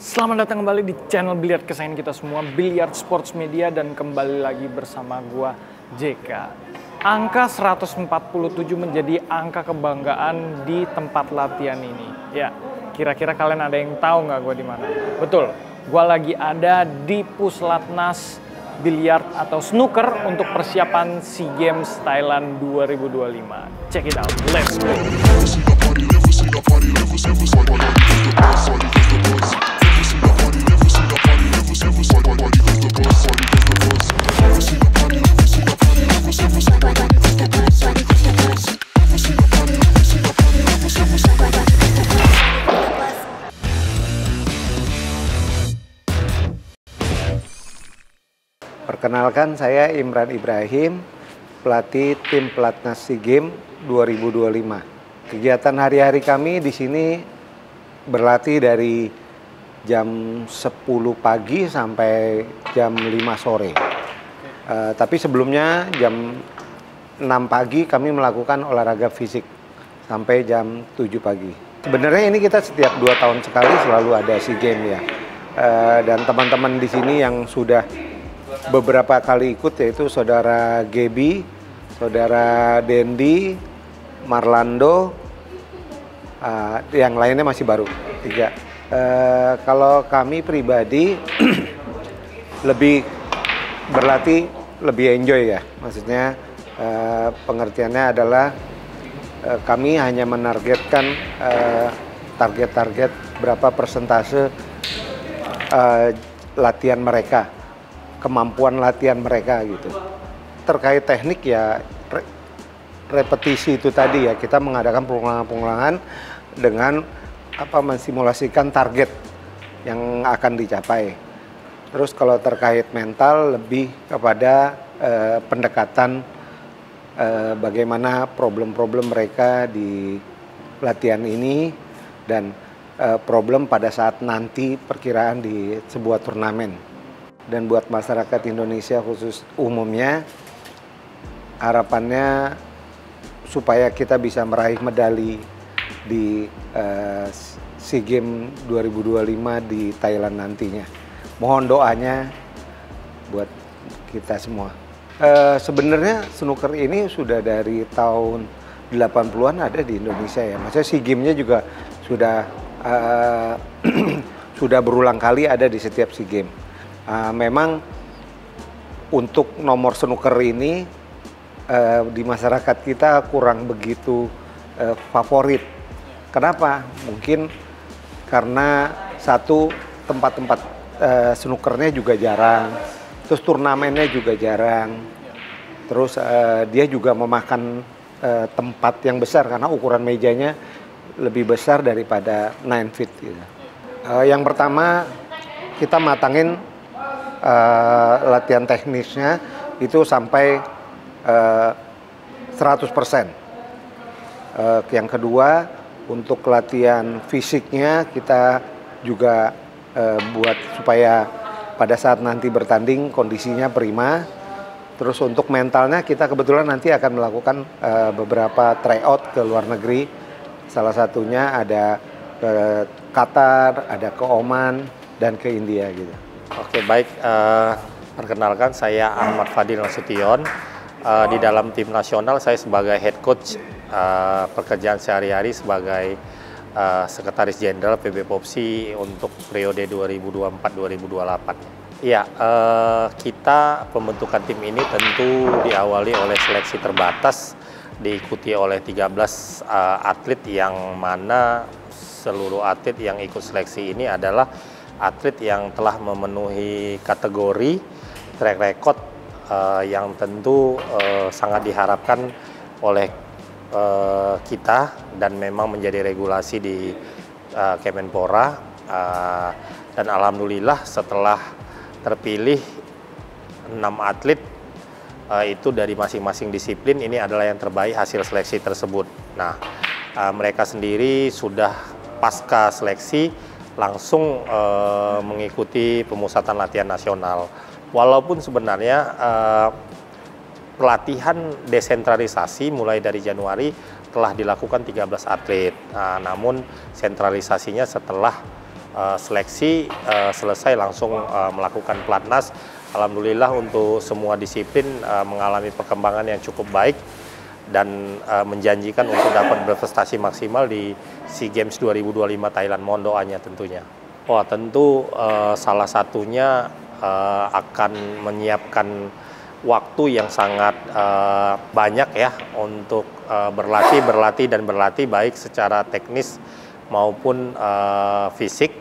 Selamat datang kembali di channel biliar kesayangan kita semua, Biliar Sports Media, dan kembali lagi bersama gua JK. Angka 147 menjadi angka kebanggaan di tempat latihan ini. Ya, kira-kira kalian ada yang tahu nggak gua di mana? Betul, gua lagi ada di Puslatnas Biliar atau Snooker untuk persiapan SEA Games Thailand 2025. Check it out, let's go! Perkenalkan, saya Imran Ibrahim, pelatih tim Pelatnas SEA Games 2025. Kegiatan hari-hari kami di sini berlatih dari jam 10 pagi sampai jam 5 sore. Tapi sebelumnya jam 6 pagi kami melakukan olahraga fisik sampai jam 7 pagi. Sebenarnya ini kita setiap 2 tahun sekali selalu ada SEA Games ya. Dan teman-teman di sini yang sudah beberapa kali ikut yaitu saudara Gebi, saudara Dendi, Marlando, yang lainnya masih baru 3. Kalau kami pribadi lebih berlatih lebih enjoy ya, maksudnya pengertiannya adalah kami hanya menargetkan target-target berapa persentase latihan mereka, kemampuan latihan mereka gitu. Terkait teknik ya repetisi itu tadi ya, kita mengadakan pengulangan-pengulangan dengan mensimulasikan target yang akan dicapai. Terus kalau terkait mental lebih kepada pendekatan bagaimana problem-problem mereka di latihan ini dan problem pada saat nanti perkiraan di sebuah turnamen. Dan buat masyarakat Indonesia khusus umumnya, harapannya supaya kita bisa meraih medali di SEA Games 2025 di Thailand nantinya. Mohon doanya buat kita semua. Sebenarnya snooker ini sudah dari tahun 80-an ada di Indonesia ya. Maksudnya SEA Games-nya juga sudah sudah berulang kali ada di setiap SEA Games. Memang untuk nomor snooker ini di masyarakat kita kurang begitu favorit. Kenapa? Mungkin karena satu, tempat-tempat snookernya juga jarang, terus turnamennya juga jarang, terus dia juga memakan tempat yang besar karena ukuran mejanya lebih besar daripada 9 feet gitu. Yang pertama kita matangin latihan teknisnya itu sampai 100%. Yang kedua, untuk latihan fisiknya kita juga buat supaya pada saat nanti bertanding kondisinya prima. Terus untuk mentalnya kita kebetulan nanti akan melakukan beberapa tryout ke luar negeri. Salah satunya ada ke Qatar, ada ke Oman, dan ke India gitu. Oke, baik. Perkenalkan, saya Ahmad Fadil Nasution. Di dalam tim nasional saya sebagai head coach, pekerjaan sehari-hari sebagai sekretaris jenderal PB Popsi untuk periode 2024-2028. Iya, kita pembentukan tim ini tentu diawali oleh seleksi terbatas, diikuti oleh 13 atlet yang mana seluruh atlet yang ikut seleksi ini adalah atlet yang telah memenuhi kategori track record yang tentu sangat diharapkan oleh kita dan memang menjadi regulasi di Kemenpora. Dan alhamdulillah setelah terpilih 6 atlet itu dari masing-masing disiplin, ini adalah yang terbaik hasil seleksi tersebut. Nah, mereka sendiri sudah pasca seleksi langsung mengikuti pemusatan latihan nasional. Walaupun sebenarnya pelatihan desentralisasi mulai dari Januari telah dilakukan 13 atlet. Namun sentralisasinya setelah seleksi, selesai langsung melakukan pelatnas. Alhamdulillah untuk semua disiplin mengalami perkembangan yang cukup baik dan menjanjikan untuk dapat berprestasi maksimal di SEA Games 2025 Thailand. Mohon doanya tentunya. Wah, tentu salah satunya akan menyiapkan waktu yang sangat banyak ya untuk berlatih baik secara teknis maupun fisik,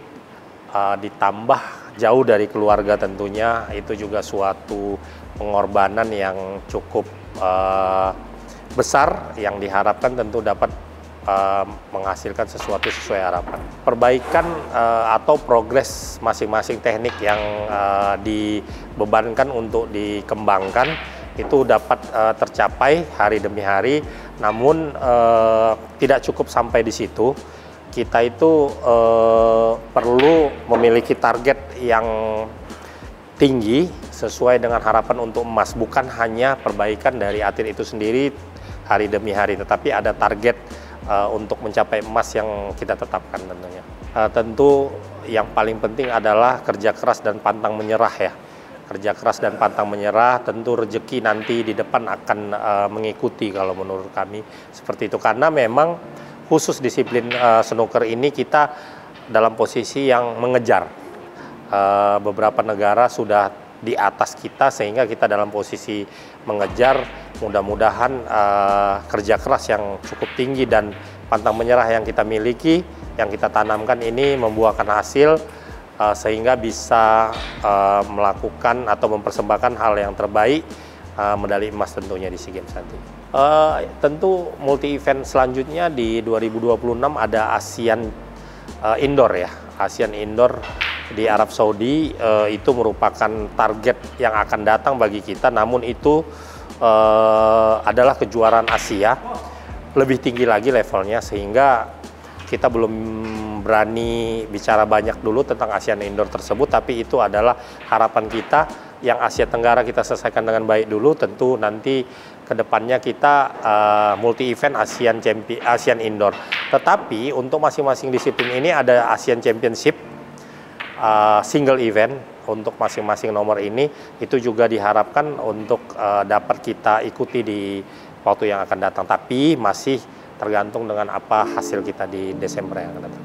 ditambah jauh dari keluarga tentunya. Itu juga suatu pengorbanan yang cukup besar yang diharapkan tentu dapat menghasilkan sesuatu sesuai harapan. Perbaikan atau progres masing-masing teknik yang dibebankan untuk dikembangkan itu dapat tercapai hari demi hari, namun tidak cukup sampai di situ. Kita itu perlu memiliki target yang tinggi sesuai dengan harapan untuk emas, bukan hanya perbaikan dari atlet itu sendiri hari demi hari, tetapi ada target untuk mencapai emas yang kita tetapkan tentunya. Tentu yang paling penting adalah kerja keras dan pantang menyerah ya. Kerja keras dan pantang menyerah, tentu rezeki nanti di depan akan mengikuti kalau menurut kami seperti itu. Karena memang khusus disiplin snooker ini kita dalam posisi yang mengejar. Beberapa negara sudah di atas kita sehingga kita dalam posisi mengejar. Mudah-mudahan kerja keras yang cukup tinggi dan pantang menyerah yang kita miliki, yang kita tanamkan ini membuahkan hasil sehingga bisa melakukan atau mempersembahkan hal yang terbaik, medali emas tentunya di SEA Games nanti. Tentu multi event selanjutnya di 2026 ada ASEAN Indoor ya. ASEAN Indoor di Arab Saudi itu merupakan target yang akan datang bagi kita, namun itu adalah kejuaraan Asia, lebih tinggi lagi levelnya sehingga kita belum berani bicara banyak dulu tentang ASEAN Indoor tersebut, tapi itu adalah harapan kita yang Asia Tenggara kita selesaikan dengan baik dulu. Tentu nanti kedepannya kita multi event ASEAN Indoor. Tetapi untuk masing-masing disiplin ini ada ASEAN Championship single event untuk masing-masing nomor ini, itu juga diharapkan untuk dapat kita ikuti di waktu yang akan datang. Tapi masih tergantung dengan apa hasil kita di Desember yang akan datang.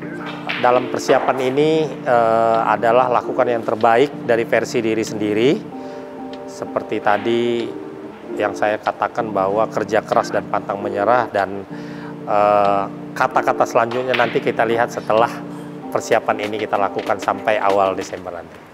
Dalam persiapan ini adalah lakukan yang terbaik dari versi diri sendiri. Seperti tadi yang saya katakan bahwa kerja keras dan pantang menyerah, dan kata-kata selanjutnya nanti kita lihat setelah persiapan ini kita lakukan sampai awal Desember nanti.